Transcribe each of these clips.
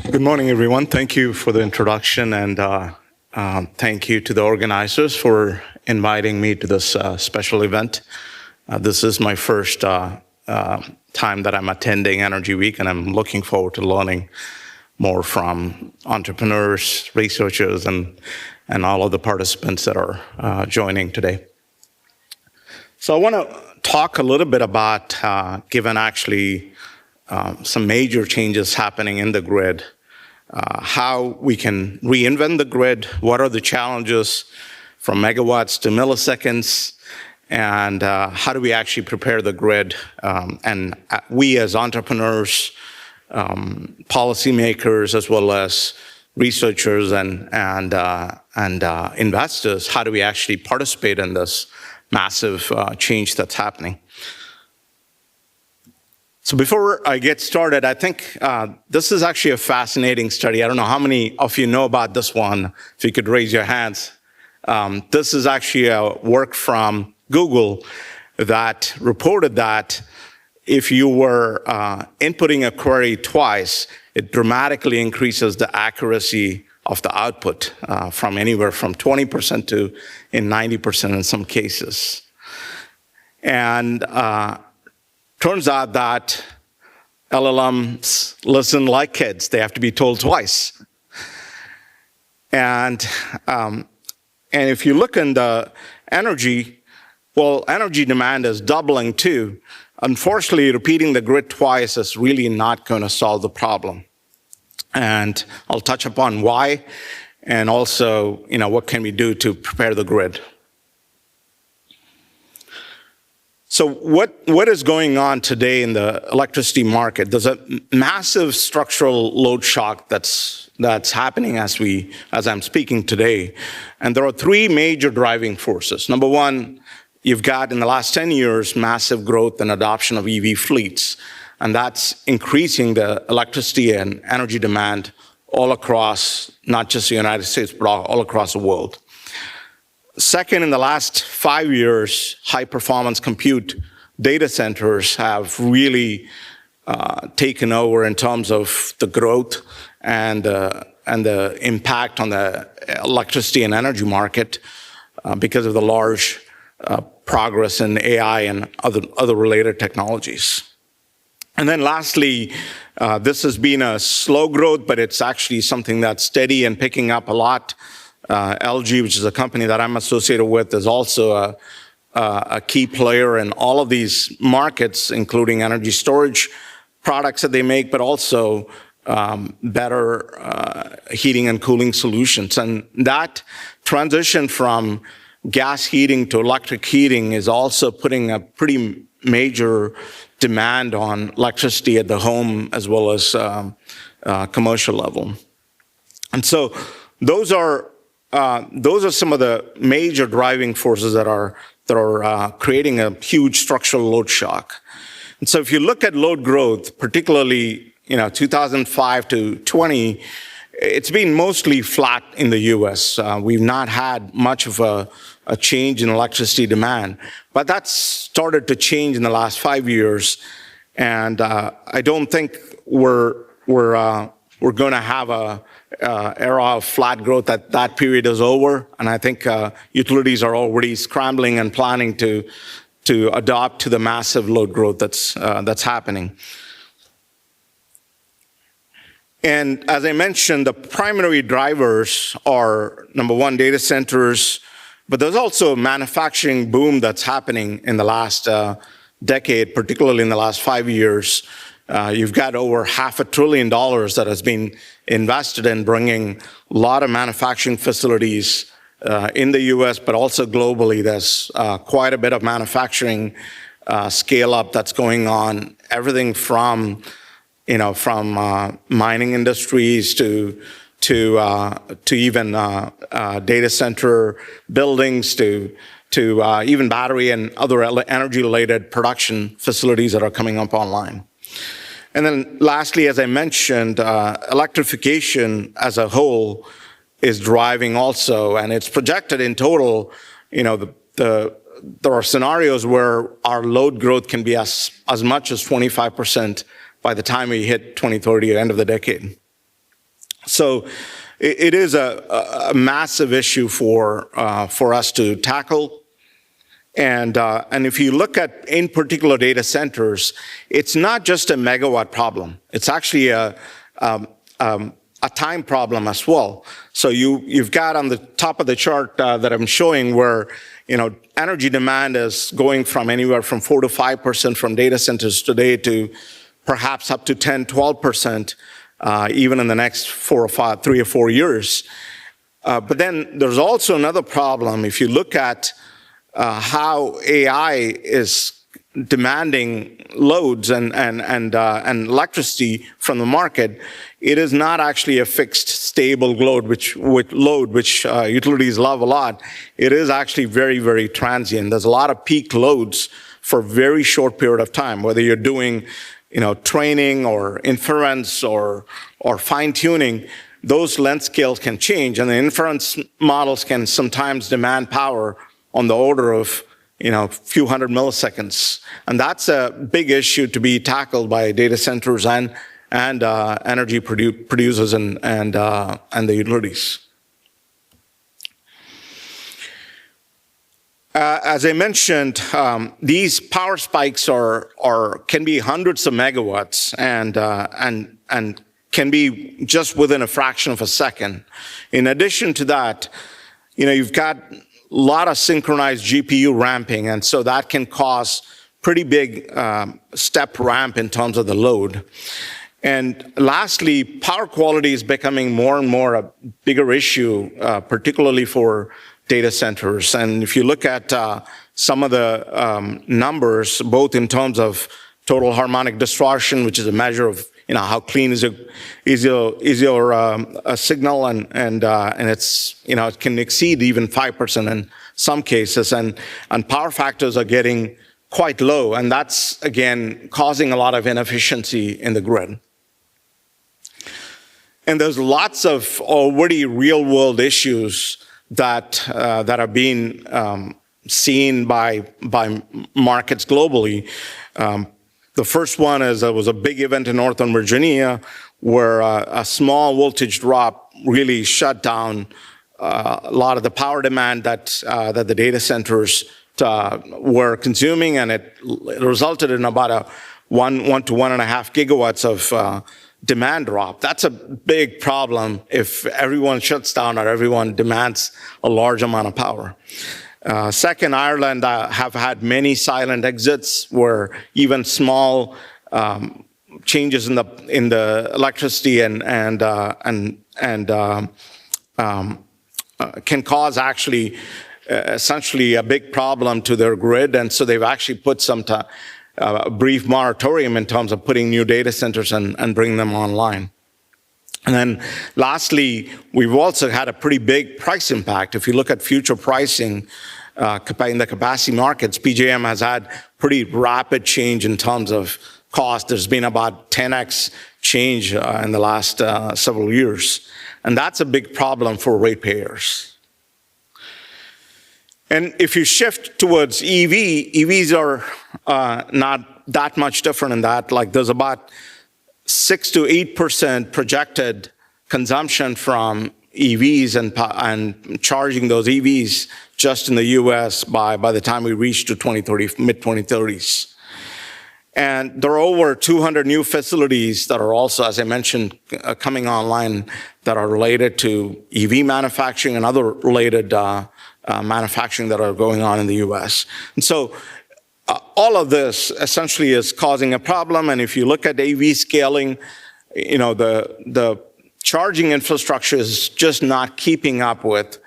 Good morning, everyone. Thank you for the introduction, and thank you to the organizers for inviting me to this special event. This is my first time that I'm attending Energy Week, and I'm looking forward to learning more from entrepreneurs, researchers, and all of the participants that are joining today. So I want to talk a little bit about, given actually some major changes happening in the grid, how we can reinvent the grid, what are the challenges from megawatts to milliseconds, and how do we actually prepare the grid, and we as entrepreneurs, policymakers, as well as researchers and investors, how do we actually participate in this massive change that's happening? So before I get started, I think this is actually a fascinating study. I don't know how many of you know about this one. If you could raise your hands. This is actually a work from Google that reported that if you were inputting a query twice, it dramatically increases the accuracy of the output from anywhere from 20% to in 90% in some cases. And turns out that LLMs listen like kids. They have to be told twice. And if you look in the energy, well, energy demand is doubling too. Unfortunately, repeating the grid twice is really not going to solve the problem. And I'll touch upon why, and also, what can we do to prepare the grid. So what is going on today in the electricity market? There's a massive structural load shock that's happening as I'm speaking today. And there are three major driving forces. Number one, you've got in the last 10 years, massive growth and adoption of EV fleets. And that's increasing the electricity and energy demand all across, not just the United States, but all across the world. Second, in the last 5 years, high-performance compute data centers have really taken over in terms of the growth and the impact on the electricity and energy market because of the large progress in AI and other related technologies. And then lastly, this has been a slow growth, but it's actually something that's steady and picking up a lot. LG, which is a company that I'm associated with, is also a key player in all of these markets, including energy storage products that they make, but also better heating and cooling solutions. And that transition from gas heating to electric heating is also putting a pretty major demand on electricity at the home as well as commercial level. And so those are some of the major driving forces that are creating a huge structural load shock. And so if you look at load growth, particularly 2005 to 20, it's been mostly flat in the U.S. We've not had much of a change in electricity demand, but that's started to change in the last 5 years. And I don't think we're going to have a era of flat growth. That period is over, and I think utilities are already scrambling and planning to adopt to the massive load growth that's happening. And as I mentioned, the primary drivers are, number one, data centers, but there's also a manufacturing boom that's happening in the last decade, particularly in the last 5 years. You've got over $500 billion that has been invested in bringing a lot of manufacturing facilities in the US, but also globally. There's quite a bit of manufacturing scale up that's going on. Everything from mining industries to even data center buildings to even battery and other energy-related production facilities that are coming up online. And then lastly, as I mentioned, electrification as a whole is driving also, and it's projected in total, there are scenarios where our load growth can be as much as 25% by the time we hit 2030, end of the decade. So it is a massive issue for us to tackle. And if you look at, in particular, data centers, it's not just a megawatt problem. It's actually a time problem as well. So you've got on the top of the chart that I'm showing where, energy demand is going from anywhere from 4 to 5% from data centers today to perhaps up to 10, 12%, even in the next 3 or 4 years. But then there's also another problem. If you look at how AI is demanding loads and electricity from the market, it is not actually a fixed, stable load, which utilities love a lot. It is actually very, very transient. There's a lot of peak loads for a very short period of time, whether you're doing, training or inference or fine-tuning. Those length scales can change, and the inference models can sometimes demand power on the order of a few hundred milliseconds. And that's a big issue to be tackled by data centers and energy producers and the utilities. As I mentioned, these power spikes can be hundreds of megawatts and can be just within a fraction of a second. In addition to that, you've got a lot of synchronized GPU ramping, and so that can cause pretty big step ramp in terms of the load. And lastly, power quality is becoming more and more a bigger issue, particularly for data centers. And if you look at some of the numbers, both in terms of total harmonic distortion, which is a measure of how clean is your signal, and it's it can exceed even 5% in some cases, and power factors are getting quite low, and that's again causing a lot of inefficiency in the grid. And there's lots of already real-world issues that are being seen by markets globally. The first one is there was a big event in Northern Virginia where a small voltage drop really shut down a lot of the power demand that the data centers were consuming, and it resulted in about a 1 to 1.5 gigawatts of demand drop. That's a big problem if everyone shuts down or everyone demands a large amount of power. Second, Ireland have had many silent exits where even small changes in the electricity can cause actually essentially a big problem to their grid, and so they've actually put some a brief moratorium in terms of putting new data centers and bringing them online. And then lastly, we've also had a pretty big price impact. If you look at future pricing in the capacity markets, PJM has had pretty rapid change in terms of cost. There's been about 10x change in the last several years. And that's a big problem for ratepayers. And if you shift towards EVs are not that much different in that. Like there's about 6 to 8% projected consumption from EVs and charging those EVs just in the US by the time we reach to 2030, mid-2030s. And there are over 200 new facilities that are also, as I mentioned, coming online that are related to EV manufacturing and other related manufacturing that are going on in the US. And so all of this essentially is causing a problem. And if you look at AV scaling, the charging infrastructure is just not keeping up with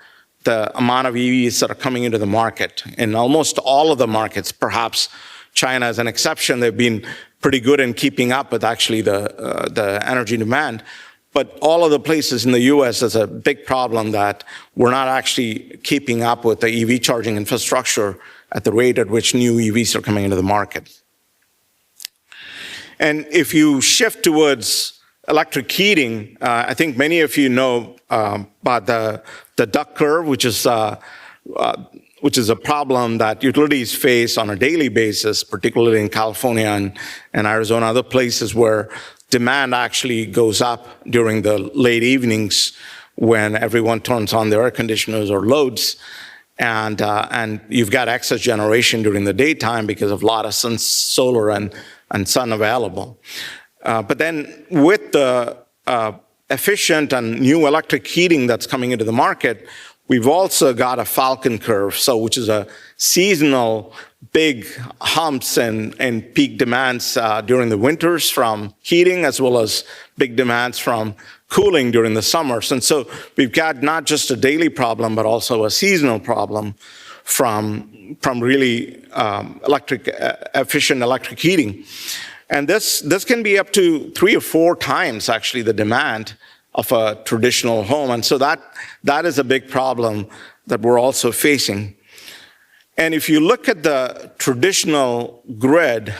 the amount of EVs that are coming into the market. In almost all of the markets, perhaps China is an exception. They've been pretty good in keeping up with actually the energy demand. But all of the places in the US, there's a big problem that we're not actually keeping up with the EV charging infrastructure at the rate at which new EVs are coming into the market. And if you shift towards electric heating, I think many of you know about the duck curve, which is a problem that utilities face on a daily basis, particularly in California and Arizona, other places where demand actually goes up during the late evenings when everyone turns on their air conditioners or loads, and you've got excess generation during the daytime because of a lot of solar and sun available. But then with the efficient and new electric heating that's coming into the market, we've also got a falcon curve, which is a seasonal big humps and peak demands during the winters from heating, as well as big demands from cooling during the summers. And so we've got not just a daily problem, but also a seasonal problem from really efficient electric heating. And this can be up to 3 or 4 times actually the demand of a traditional home. And so that is a big problem that we're also facing. And if you look at the traditional grid,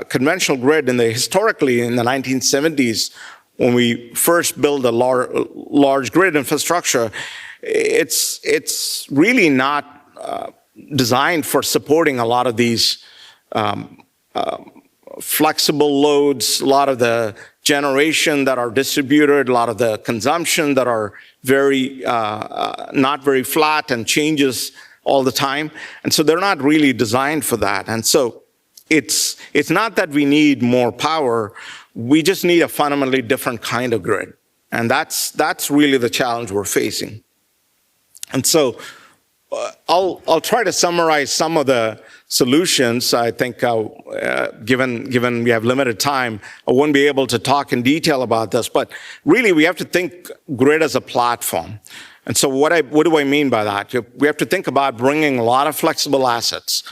conventional grid historically in the 1970s, when we first built a large grid infrastructure, it's really not designed for supporting a lot of these flexible loads, a lot of the generation that are distributed, a lot of the consumption that are not very flat and changes all the time. And so they're not really designed for that. And so it's not that we need more power, we just need a fundamentally different kind of grid. And that's really the challenge we're facing. And so I'll try to summarize some of the solutions. I think given we have limited time, I won't be able to talk in detail about this, but really we have to think grid as a platform. And so what do I mean by that? We have to think about bringing a lot of flexible assets,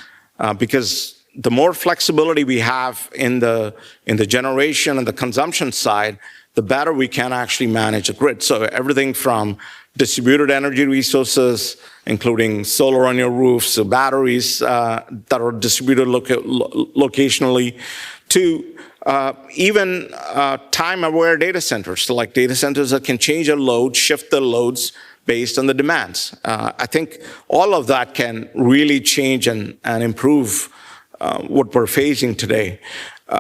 because the more flexibility we have in the generation and the consumption side, the better we can actually manage a grid. So everything from distributed energy resources, including solar on your roofs, so batteries that are distributed locationally, to even time-aware data centers, so like data centers that can change a load, shift the loads based on the demands. I think all of that can really change and improve what we're facing today.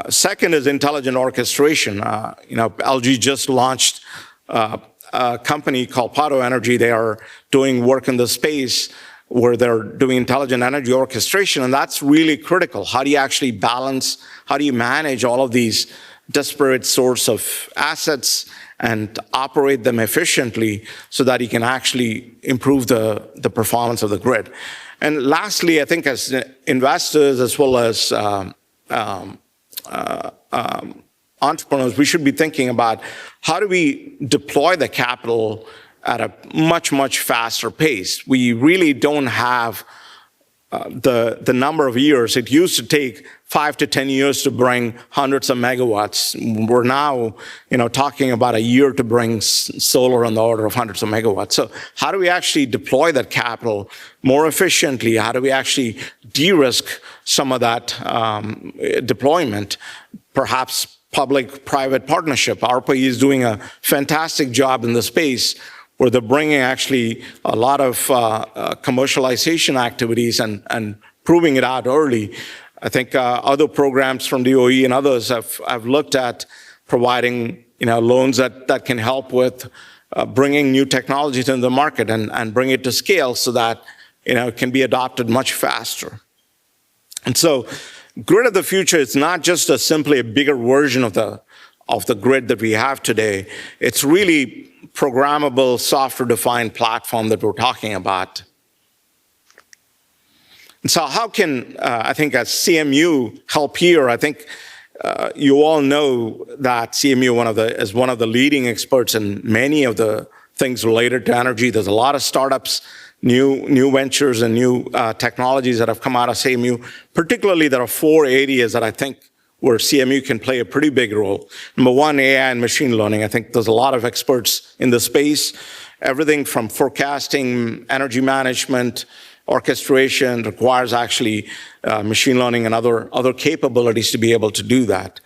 Second is intelligent orchestration. LG just launched a company called Pato Energy. They are doing work in the space where they're doing intelligent energy orchestration, and that's really critical. How do you actually balance, how do you manage all of these disparate source of assets and operate them efficiently so that you can actually improve the performance of the grid? And lastly, I think as investors as well as entrepreneurs, we should be thinking about how do we deploy the capital at a much, much faster pace. We really don't have the number of years. It used to take 5 to 10 years to bring hundreds of megawatts. We're now, talking about a year to bring solar on the order of hundreds of megawatts. So how do we actually deploy that capital more efficiently? How do we actually de-risk some of that deployment? Perhaps public-private partnership. ARPA is doing a fantastic job in the space where they're bringing actually a lot of commercialization activities and proving it out early. I think other programs from DOE and others have looked at providing loans that can help with bringing new technologies into the market and bring it to scale so that it can be adopted much faster. And so grid of the future is not just simply a bigger version of the grid that we have today. It's really programmable, software-defined platform that we're talking about. And so how can, I think, as CMU help here? I think you all know that CMU is one of the leading experts in many of the things related to energy. There's a lot of startups, new ventures and new technologies that have come out of CMU. Particularly, there are 4 areas that I think where CMU can play a pretty big role. Number one, AI and machine learning. I think there's a lot of experts in the space. Everything from forecasting, energy management, orchestration requires actually machine learning and other capabilities to be able to do that.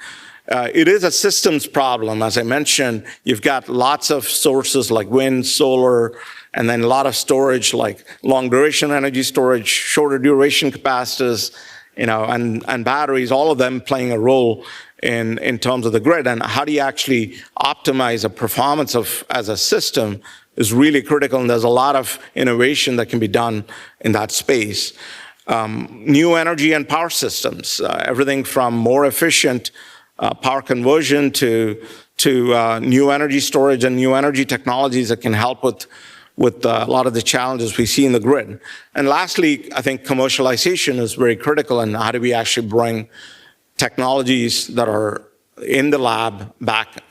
It is a systems problem. As I mentioned, you've got lots of sources like wind, solar, and then a lot of storage like long duration energy storage, shorter duration capacitors, and batteries, all of them playing a role in terms of the grid. And how do you actually optimize the performance as a system is really critical, and there's a lot of innovation that can be done in that space. New energy and power systems, everything from more efficient power conversion to new energy storage and new energy technologies that can help with a lot of the challenges we see in the grid. And lastly, I think commercialization is very critical, and how do we actually bring technologies that are in the lab back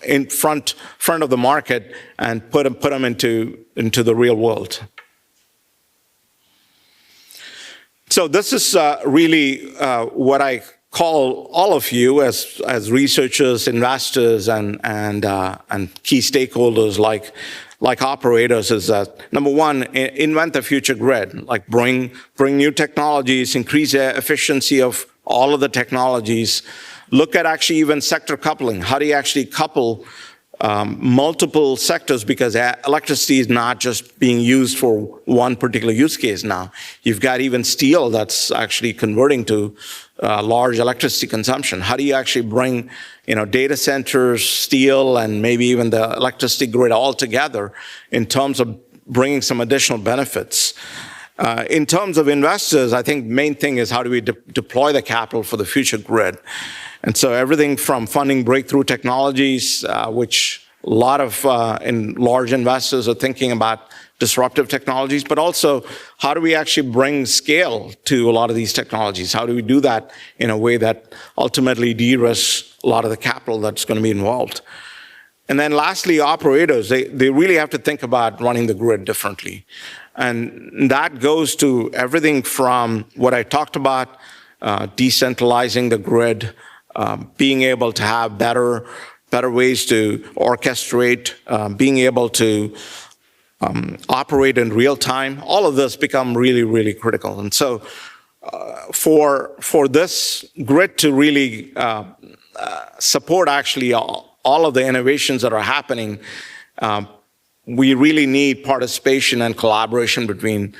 in front of the market and put them into the real world. So this is really what I call all of you as researchers, investors, and key stakeholders like operators is that, number one, invent the future grid, like bring new technologies, increase the efficiency of all of the technologies. Look at actually even sector coupling. How do you actually couple multiple sectors, because electricity is not just being used for one particular use case now. You've got even steel that's actually converting to large electricity consumption. How do you actually bring data centers, steel, and maybe even the electricity grid all together in terms of bringing some additional benefits? In terms of investors, I think the main thing is how do we deploy the capital for the future grid? And so everything from funding breakthrough technologies, which a lot of large investors are thinking about disruptive technologies, but also how do we actually bring scale to a lot of these technologies? How do we do that in a way that ultimately de-risks a lot of the capital that's going to be involved? And then lastly, operators, they really have to think about running the grid differently. And that goes to everything from what I talked about, decentralizing the grid, being able to have better ways to orchestrate, being able to operate in real time. All of this become really, really critical. And so for this grid to really support actually all of the innovations that are happening, we really need participation and collaboration between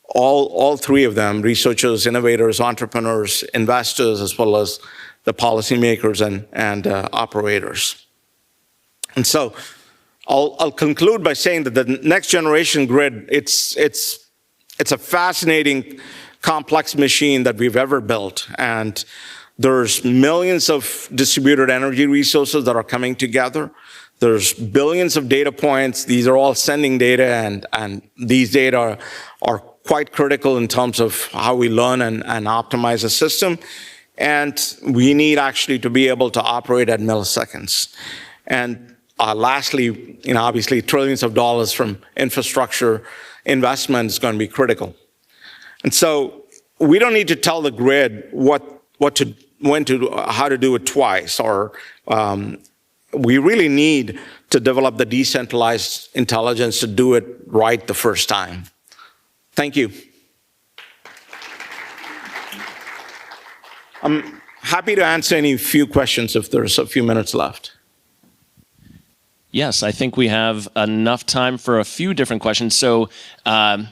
all three of them: researchers, innovators, entrepreneurs, investors, as well as the policymakers and operators. And so I'll conclude by saying that the next generation grid, it's a fascinating, complex machine that we've ever built. And there's millions of distributed energy resources that are coming together. There's billions of data points. These are all sending data, and these data are quite critical in terms of how we learn and optimize a system. And we need actually to be able to operate at milliseconds. And lastly, obviously trillions of dollars from infrastructure investment is going to be critical. And so we don't need to tell the grid how to do it twice, or we really need to develop the decentralized intelligence to do it right the first time. Thank you. I'm happy to answer any few questions if there's a few minutes left. Yes, I think we have enough time for a few different questions. So I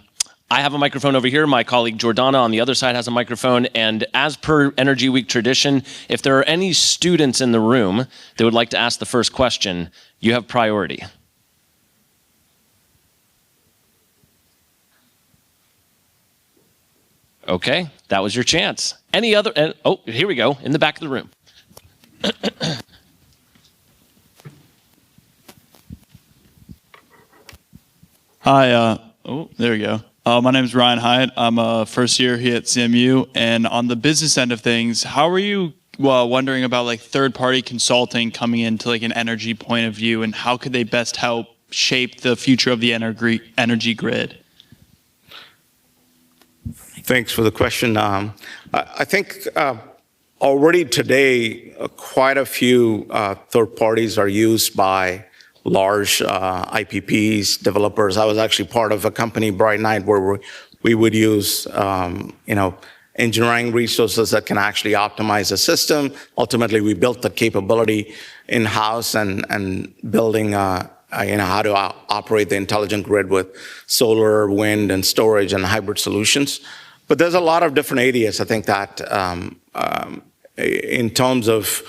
have a microphone over here. My colleague Jordana on the other side has a microphone. And as per Energy Week tradition, if there are any students in the room that would like to ask the first question, you have priority. Okay, that was your chance. Any other? Oh, here we go, in the back of the room. Hi, there we go. My name is Ryan Hyatt. I'm a first year here at CMU, and on the business end of things, how are you wondering about like third-party consulting coming into like an energy point of view, and how could they best help shape the future of the energy grid? Thanks for the question. I think already today, quite a few third parties are used by large IPPs, developers. I was actually part of a company, Bright Night, where we would use engineering resources that can actually optimize the system. Ultimately, we built the capability in-house and building how to operate the intelligent grid with solar, wind, and storage and hybrid solutions. But there's a lot of different areas. I think that in terms of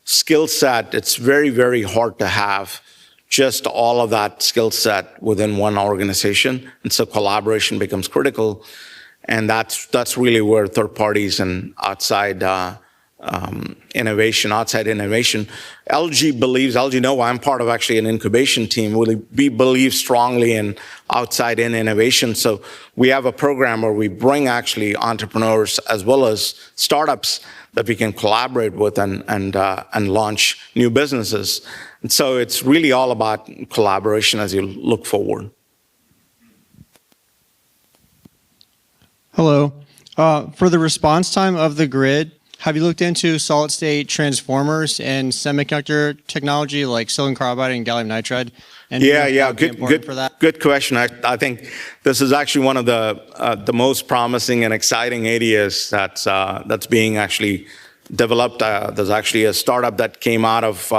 skill set, it's very, very hard to have just all of that skill set within one organization. And so collaboration becomes critical. And that's really where third parties and outside innovation. LG know I'm part of actually an incubation team. We believe strongly in outside in innovation. So we have a program where we bring actually entrepreneurs as well as startups that we can collaborate with and launch new businesses. And so it's really all about collaboration as you look forward. Hello. For the response time of the grid, have you looked into solid-state transformers and semiconductor technology like silicon carbide and gallium nitride? And Good question. I think this is actually one of the most promising and exciting areas that's being actually developed. There's actually a startup that came out of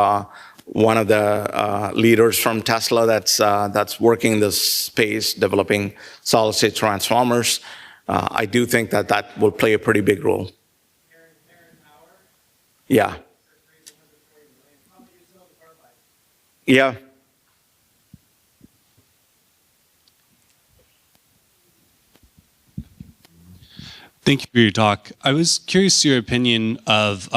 one of the leaders from Tesla that's working in this space, developing solid-state transformers. I do think that will play a pretty big role. Yeah. Yeah. Thank you for your talk. I was curious your opinion of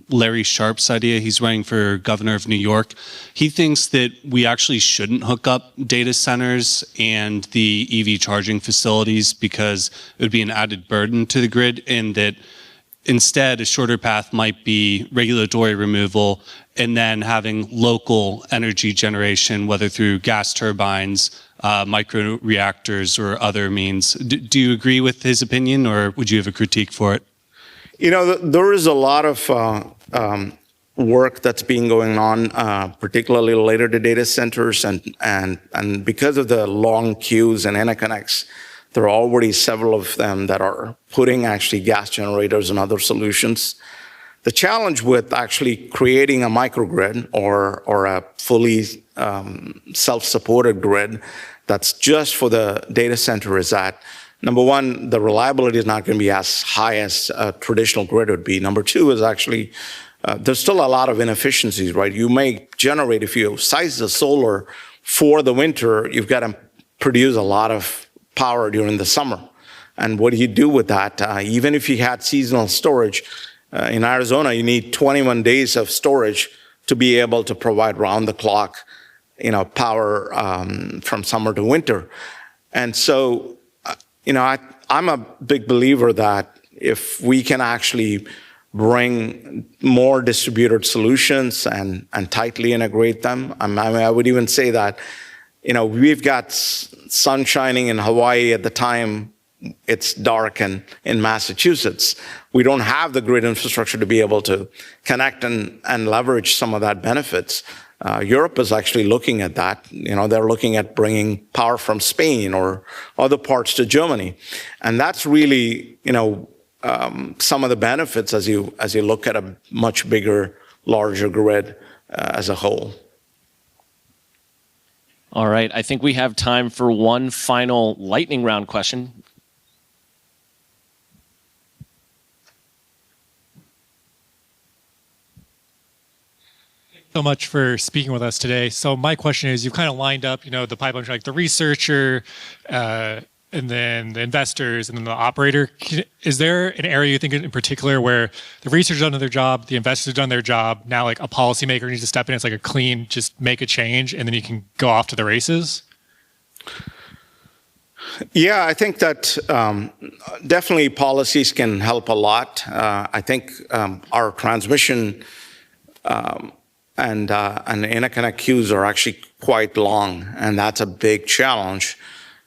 Larry Sharp's idea. He's running for governor of New York. He thinks that we actually shouldn't hook up data centers and the EV charging facilities because it would be an added burden to the grid, and that instead a shorter path might be regulatory removal and then having local energy generation, whether through gas turbines, micro reactors, or other means. Do you agree with his opinion, or would you have a critique for it? You know, there is a lot of work that's been going on, particularly related to data centers, and because of the long queues and interconnects, there are already several of them that are putting actually gas generators and other solutions. The challenge with actually creating a microgrid or a fully self-supported grid that's just for the data center is that, number one, the reliability is not going to be as high as a traditional grid would be. Number two is actually, there's still a lot of inefficiencies, right? You may generate, if you size the solar for the winter, you've got to produce a lot of power during the summer. And what do you do with that? Even if you had seasonal storage, in Arizona, you need 21 days of storage to be able to provide round-the-clock, power from summer to winter. And so, I'm a big believer that if we can actually bring more distributed solutions and tightly integrate them, I would even say that, we've got sun shining in Hawaii at the time it's dark in Massachusetts. We don't have the grid infrastructure to be able to connect and leverage some of that benefits. Europe is actually looking at that. They're looking at bringing power from Spain or other parts to Germany. And that's really, some of the benefits as you look at a much bigger, larger grid as a whole. All right, I think we have time for one final lightning round question. So much for speaking with us today. So my question is, you've kind of lined up, the pipeline, like the researcher, and then the investors, and then the operator. Is there an area you think in particular where the researcher's done their job, the investors have done their job, now like a policymaker needs to step in, it's like a clean, just make a change, and then you can go off to the races? Yeah, I think that definitely policies can help a lot. I think our transmission and interconnect queues are actually quite long, and that's a big challenge.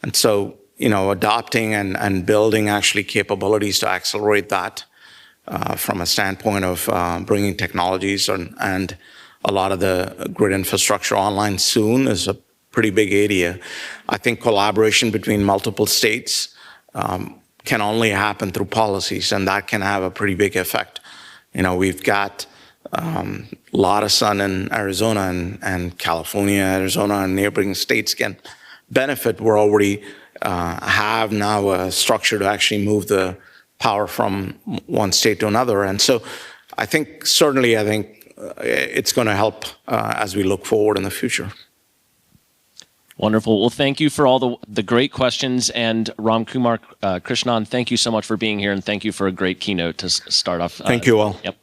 And so, adopting and building actually capabilities to accelerate that from a standpoint of bringing technologies and a lot of the grid infrastructure online soon is a pretty big area. I think collaboration between multiple states can only happen through policies, and that can have a pretty big effect. We've got a lot of sun in Arizona, and California, Arizona, and neighboring states can benefit. We're already have now a structure to actually move the power from one state to another. And so I think it's going to help as we look forward in the future. Wonderful. Well, thank you for all the great questions. And Ramkumar Krishnan, thank you so much for being here, and thank you for a great keynote to start off. Thank you all. Yep.